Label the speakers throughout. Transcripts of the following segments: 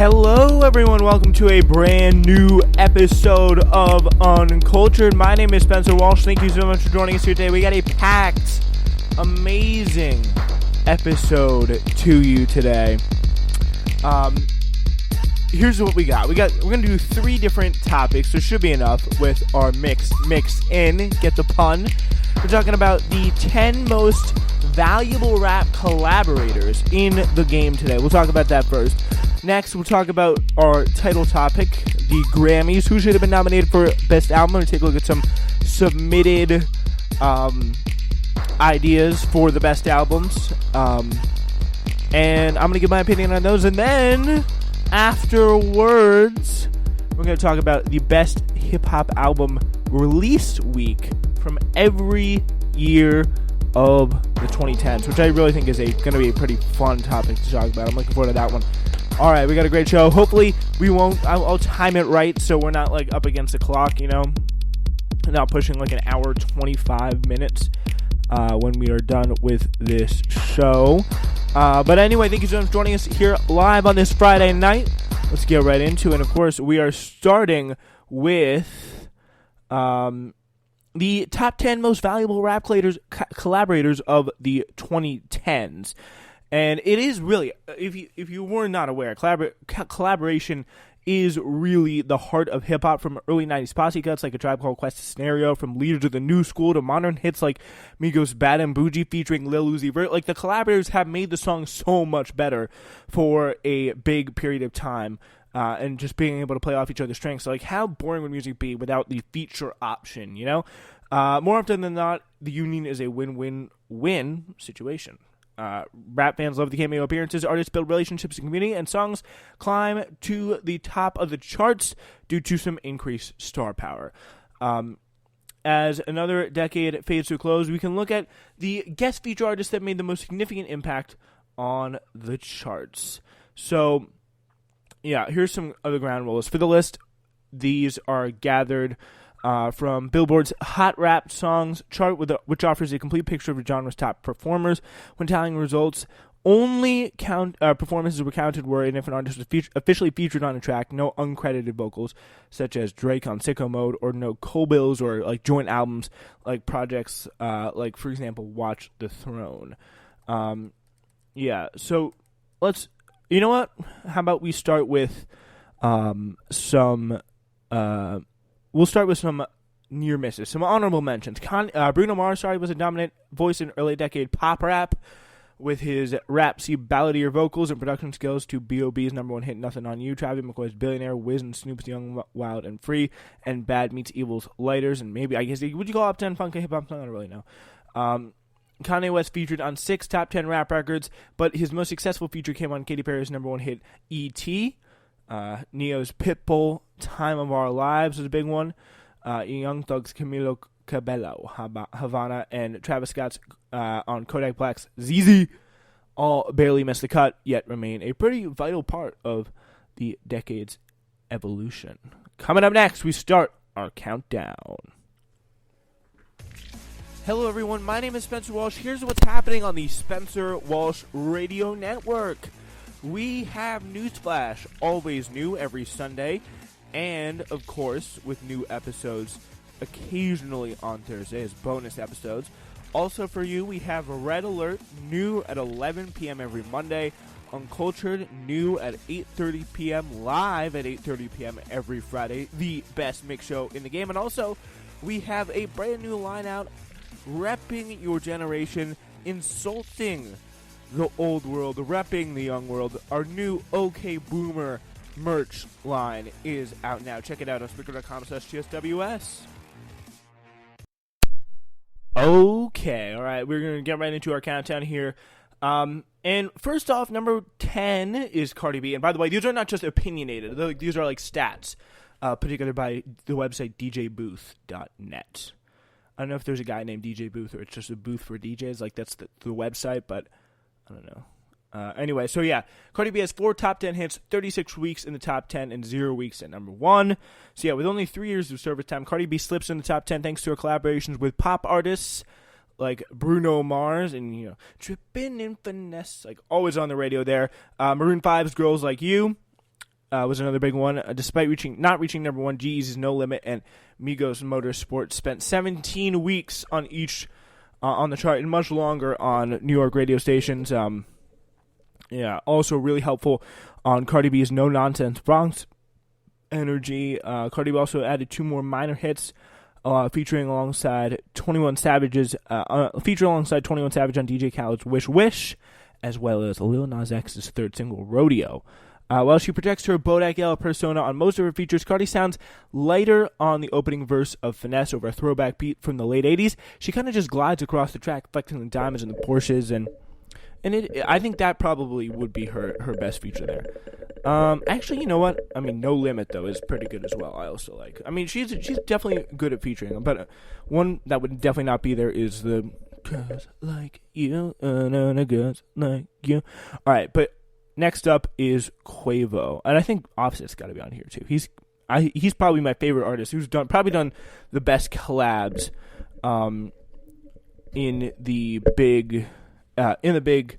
Speaker 1: Hello everyone, welcome to a brand new episode of Uncultured. My name is Spencer Walsh. Thank you so much for joining us here today. We got a packed, amazing episode to you today. Here's what we got. We're going to do 3 different topics. There should be enough with our mix in. Get the pun. We're talking about the 10 most valuable rap collaborators in the game today. We'll talk about that first. Next, we'll talk about our title topic, the Grammys. Who should have been nominated for Best Album? We'll take a look at some submitted ideas for the best albums. And I'm going to give my opinion on those. And then, afterwards, we're going to talk about the best hip-hop album release week from every year of the 2010s, which I really think is going to be a pretty fun topic to talk about. I'm looking forward to that one. All right, we got a great show. Hopefully, I'll time it right so we're not, up against the clock, not pushing, an hour, 25 minutes when we are done with this show. But anyway, thank you so much for joining us here live on this Friday night. Let's get right into it. And, of course, we are starting with the top 10 most valuable rap collaborators of the 2010s. And it is really, if you were not aware, collaboration is really the heart of hip-hop, from early 90s posse cuts like A Tribe Called Quest Scenario, from leaders of the new school to modern hits like Migos' Bad and Bougie featuring Lil Uzi Vert. The collaborators have made the song so much better for a big period of time, and just being able to play off each other's strengths. So, how boring would music be without the feature option, More often than not, the union is a win-win-win situation. Rap fans love the cameo appearances, artists build relationships and community, and songs climb to the top of the charts due to some increased star power. As another decade fades to a close, we can look at the guest feature artists that made the most significant impact on the charts. So, here's some of the ground rules. For the list, these are gathered from Billboard's Hot Rap Songs chart, which offers a complete picture of the genre's top performers. When tallying results, only performances were counted were if an artist was officially featured on a track, no uncredited vocals, such as Drake on Sicko Mode, or no co-bills or joint albums, projects for example, Watch the Throne. So let's, you know what? How about we start with We'll start with some near misses, some honorable mentions. Bruno Mars, was a dominant voice in early decade pop rap, with his rapsy, balladier vocals and production skills to B.O.B.'s number 1 hit, Nothing on You, Travis McCoy's Billionaire, Wiz and Snoop's Young, Wild and Free, and Bad Meets Evil's Lighters, and maybe, would you call Up 10 funk and hip hop song? I don't really know. Kanye West featured on 6 top 10 rap records, but his most successful feature came on Katy Perry's number 1 hit, E.T. Neo's Pitbull, Time of Our Lives was a big one. Young Thug's Camilo Cabello, Havana, and Travis Scott's on Kodak Black's ZZ all barely missed the cut, yet remain a pretty vital part of the decade's evolution. Coming up next, we start our countdown. Hello everyone, my name is Spencer Walsh. Here's what's happening on the Spencer Walsh Radio Network. We have Newsflash, always new every Sunday, and, of course, with new episodes occasionally on Thursday as bonus episodes. Also for you, we have Red Alert, new at 11 p.m. every Monday, Uncultured, new at 8:30 p.m., live at 8:30 p.m. every Friday, the best mix show in the game. And also, we have a brand new line out, repping your generation, insulting the old world, repping the young world. Our new OK Boomer merch line is out now. Check it out on Spreaker.com/TSWS. Okay, all right, we're going to get right into our countdown here. And first off, number 10 is Cardi B. And by the way, these are not just opinionated. These are stats, put together by the website djbooth.net. I don't know if there's a guy named DJ Booth or it's just a booth for DJs. That's the website, but I don't know. Anyway, so Cardi B has 4 top 10 hits, 36 weeks in the top 10, and 0 weeks at number 1. So with only 3 years of service time, Cardi B slips in the top 10 thanks to her collaborations with pop artists like Bruno Mars and, Trippin' in Finesse, always on the radio there. Maroon 5's Girls Like You, was another big one. Despite not reaching number one, G-Eazy's No Limit and Migos Motorsport spent 17 weeks on each on the chart and much longer on New York radio stations. Also really helpful on Cardi B's No Nonsense Bronx Energy. Cardi B also added 2 more minor hits, featuring alongside 21 Savage on DJ Khaled's Wish Wish, as well as Lil Nas X's third single, Rodeo. While she projects her Bodak Yellow persona on most of her features, Cardi sounds lighter on the opening verse of Finesse over a throwback beat from the late 80s. She kind of just glides across the track, flexing the diamonds and the Porsches, and I think that probably would be her best feature there. Actually, you know what? I mean, No Limit, though, is pretty good as well. I also like. I mean, she's definitely good at featuring, but one that would definitely not be there is the "Girls Like You, girls like you." All right, but next up is Quavo, and I think Offset's got to be on here too. He's probably my favorite artist who's probably done the best collabs, in the big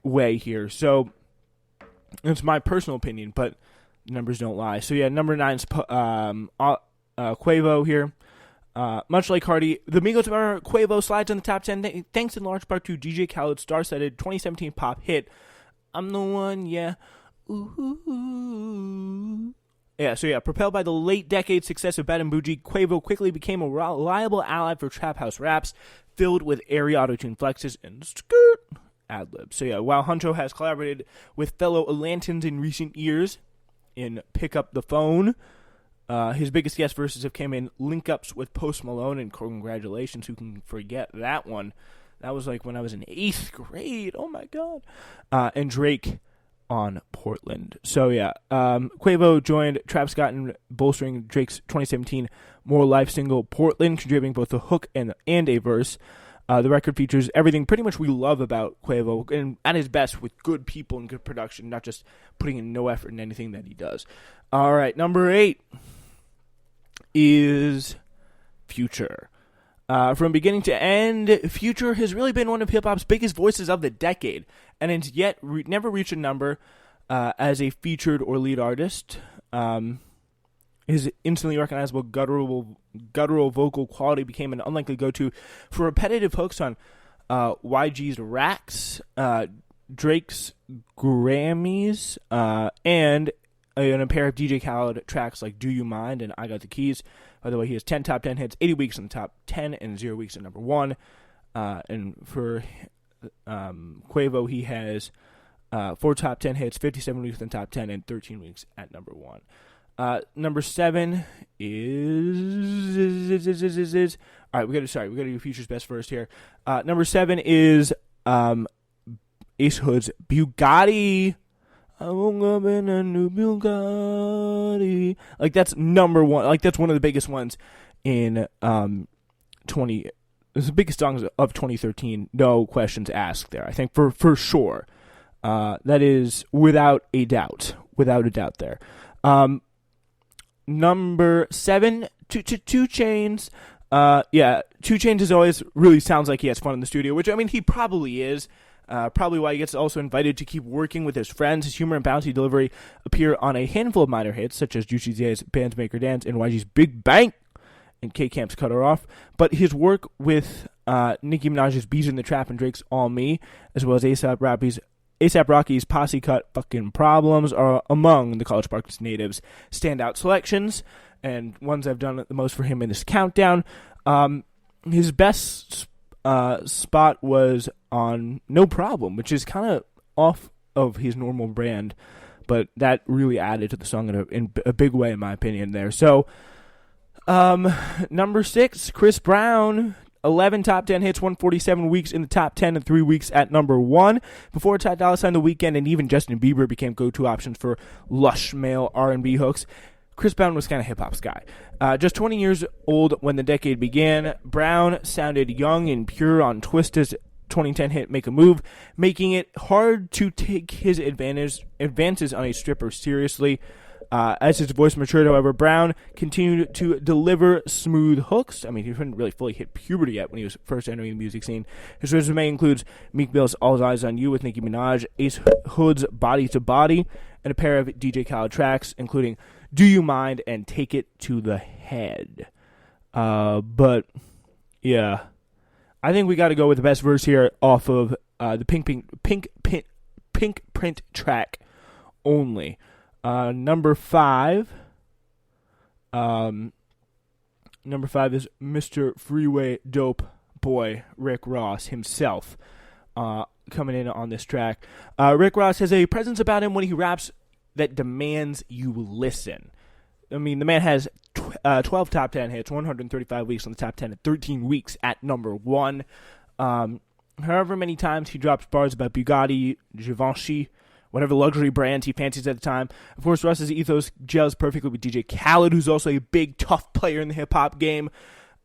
Speaker 1: way here. So it's my personal opinion, but the numbers don't lie. So yeah, number 9's Quavo here. Much like Cardi, the Migos member Quavo slides in the top 10 thanks in large part to DJ Khaled's star-studded 2017 pop hit, I'm the One, yeah. Ooh. Yeah, so yeah, propelled by the late decade success of Bad and Bougie, Quavo quickly became a reliable ally for trap house raps filled with airy auto-tune flexes and skirt ad-libs. So yeah, while Huncho has collaborated with fellow Atlantans in recent years in Pick Up the Phone, his biggest guest verses have came in link-ups with Post Malone, and congratulations, who can forget that one? That was like when I was in 8th grade. Oh my God. And Drake on Portland. So yeah, Quavo joined Travis Scott in bolstering Drake's 2017 More Life single Portland, contributing both a hook and a verse. The record features everything pretty much we love about Quavo, and at his best with good people and good production, not just putting in no effort in anything that he does. All right, number 8 is Future. From beginning to end, Future has really been one of hip-hop's biggest voices of the decade, and has yet never reached a number as a featured or lead artist. His instantly recognizable guttural vocal quality became an unlikely go-to for repetitive hooks on YG's Racks, Drake's Grammys, and a pair of DJ Khaled tracks like Do You Mind and I Got the Keys. By the way, he has 10 top 10 hits, 80 weeks in the top 10, and 0 weeks at number 1. And for Quavo, he has 4 top 10 hits, 57 weeks in the top 10, and 13 weeks at number 1. Number 7 is all right. We got to do Future's best first here. Number 7 is Ace Hood's Bugatti. I woke up in a new Bugatti. Like, that's number 1. Like, that's one of the biggest ones in it's the biggest songs of 2013. No questions asked there. I think for sure. That is without a doubt there. Number 7, 2 Chainz. 2 Chainz is always really sounds like he has fun in the studio, which, I mean, he probably is. Probably why he gets also invited to keep working with his friends. His humor and bouncy delivery appear on a handful of minor hits, such as Juicy J's Bands Make Her Dance and YG's Big Bang and K-Camp's Cut Her Off. But his work with Nicki Minaj's Bees in the Trap and Drake's All Me, as well as A$AP Rocky's Posse Cut Fucking Problems, are among the College Park natives' standout selections, and ones I've done the most for him in this countdown. His best spot was on No Problem, which is kind of off of his normal brand, but that really added to the song in a big way, in my opinion, there. So, number 6, Chris Brown, 11 top 10 hits, 147 weeks in the top 10, and 3 weeks at number 1. Before Ty Dolla $ign, The Weeknd, and even Justin Bieber became go-to options for lush male R&B hooks, Chris Brown was kind of hip-hop's guy. Just 20 years old when the decade began, Brown sounded young and pure on Twista's 2010 hit Make a Move, making it hard to take his advances on a stripper seriously. As his voice matured, however, Brown continued to deliver smooth hooks. I mean, he hadn't really fully hit puberty yet when he was first entering the music scene. His resume includes Meek Mill's All Eyes on You with Nicki Minaj, Ace Hood's Body to Body, and a pair of DJ Khaled tracks, including Do You Mind and Take It to the Head. But, yeah, I think we got to go with the best verse here off of the Pink Print track only. Number 5 is Mr. Freeway Dope Boy Rick Ross himself, coming in on this track. Rick Ross has a presence about him when he raps that demands you listen. I mean, the man has 12 top 10 hits, 135 weeks on the top 10, and 13 weeks at number 1. However many times he drops bars about Bugatti, Givenchy, whatever luxury brands he fancies at the time. Of course, Ross's ethos gels perfectly with DJ Khaled, who's also a big, tough player in the hip-hop game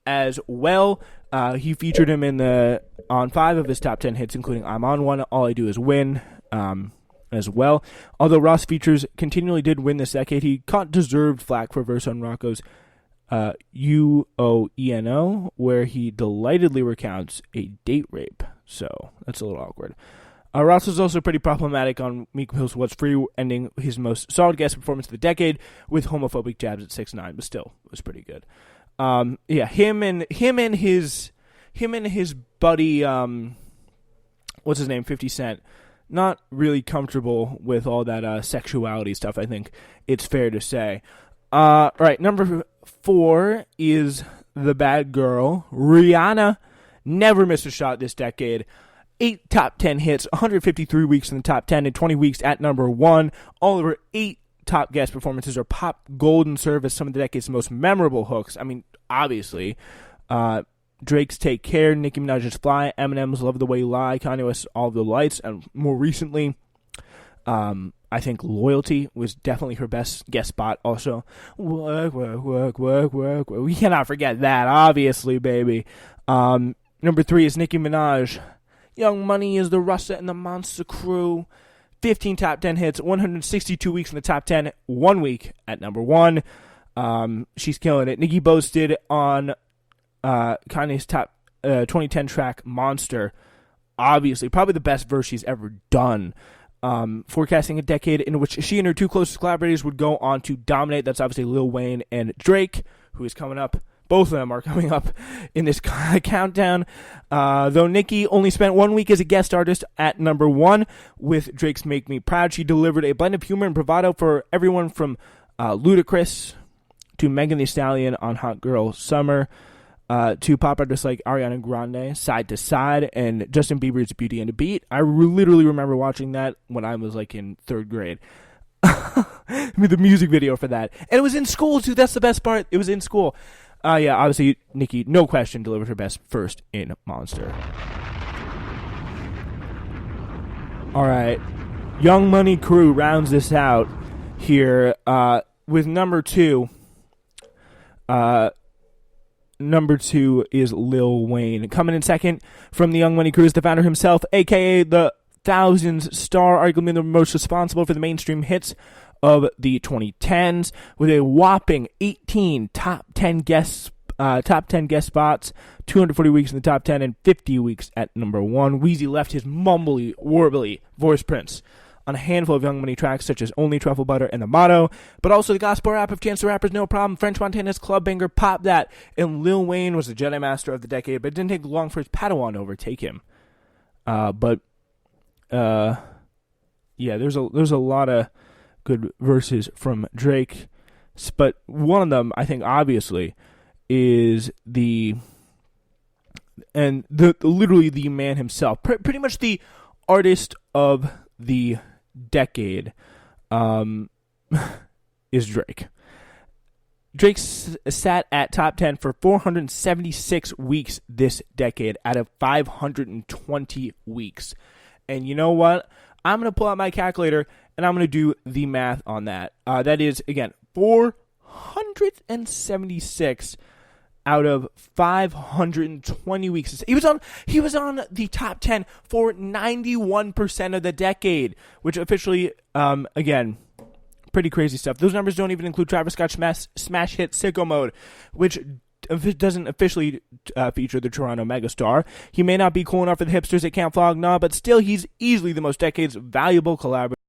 Speaker 1: as well. He featured him on 5 of his top 10 hits, including I'm On One, All I Do Is Win, as well. Although Ross features continually did win this decade, he caught deserved flack for a verse on Rocco's UOENO, where he delightedly recounts a date rape. So that's a little awkward. Ross was also pretty problematic on Meek Mill's What's Free, ending his most solid guest performance of the decade with homophobic jabs at 6ix9ine, but still it was pretty good. Him and his buddy, what's his name, 50 Cent, not really comfortable with all that sexuality stuff, I think it's fair to say. Right, number 4 is the bad girl, Rihanna. Never missed a shot this decade. 8 top 10 hits, 153 weeks in the top 10, and 20 weeks at number 1. All of her 8 top guest performances are pop gold and serve as some of the decade's most memorable hooks. I mean, obviously, Drake's Take Care, Nicki Minaj's Fly, Eminem's Love the Way You Lie, Kanye West's All the Lights, and more recently, I think Loyalty was definitely her best guest spot also. Work, work, work, work, work, work. We cannot forget that, obviously, baby. Number 3 is Nicki Minaj. Young Money is the Russa and the Monster Crew. 15 top 10 hits, 162 weeks in the top 10, 1 week at number 1. She's killing it. Nicki boasted on Kanye's top 2010 track, Monster. Obviously, probably the best verse she's ever done. Forecasting a decade in which she and her 2 closest collaborators would go on to dominate. That's obviously Lil Wayne and Drake, who is coming up. Both of them are coming up in this countdown. Though Nicki only spent 1 week as a guest artist at number 1 with Drake's Make Me Proud, she delivered a blend of humor and bravado for everyone from Ludacris to Megan Thee Stallion on Hot Girl Summer, to pop artists like Ariana Grande, Side to Side, and Justin Bieber's Beauty and the Beat. I literally remember watching that when I was like in 3rd grade. I mean, the music video for that. And it was in school, too. That's the best part. It was in school. Yeah, obviously, Nicki, no question, delivered her best first in Monster. All right. Young Money Crew rounds this out here with number 2. Number 2 is Lil Wayne. Coming in second from the Young Money Crew is the founder himself, a.k.a. the Thousands star, arguably the most responsible for the mainstream hits of the 2010s, with a whopping 18 top 10 guest spots, 240 weeks in the top 10, and 50 weeks at number 1. Weezy left his mumbly, warbly voice prints on a handful of Young Money tracks such as Only Truffle Butter and The Motto, but also the gospel rap of Chance the Rapper's No Problem, French Montana's Club Banger, Pop That, and Lil Wayne was the Jedi Master of the decade, but it didn't take long for his Padawan to overtake him. Yeah, there's a lot of good verses from Drake, but one of them, I think, obviously, is literally the man himself, pretty much the artist of the decade, is Drake. Drake sat at top 10 for 476 weeks this decade out of 520 weeks. And you know what? I'm going to pull out my calculator, and I'm going to do the math on that. That is, again, 476 out of 520 weeks. He was on the top 10 for 91% of the decade, which officially, again, pretty crazy stuff. Those numbers don't even include Travis Scott's smash hit Sicko Mode, which doesn't officially feature the Toronto megastar. He may not be cool enough for the hipsters that can't flog, but still he's easily the most decade's valuable collaborator.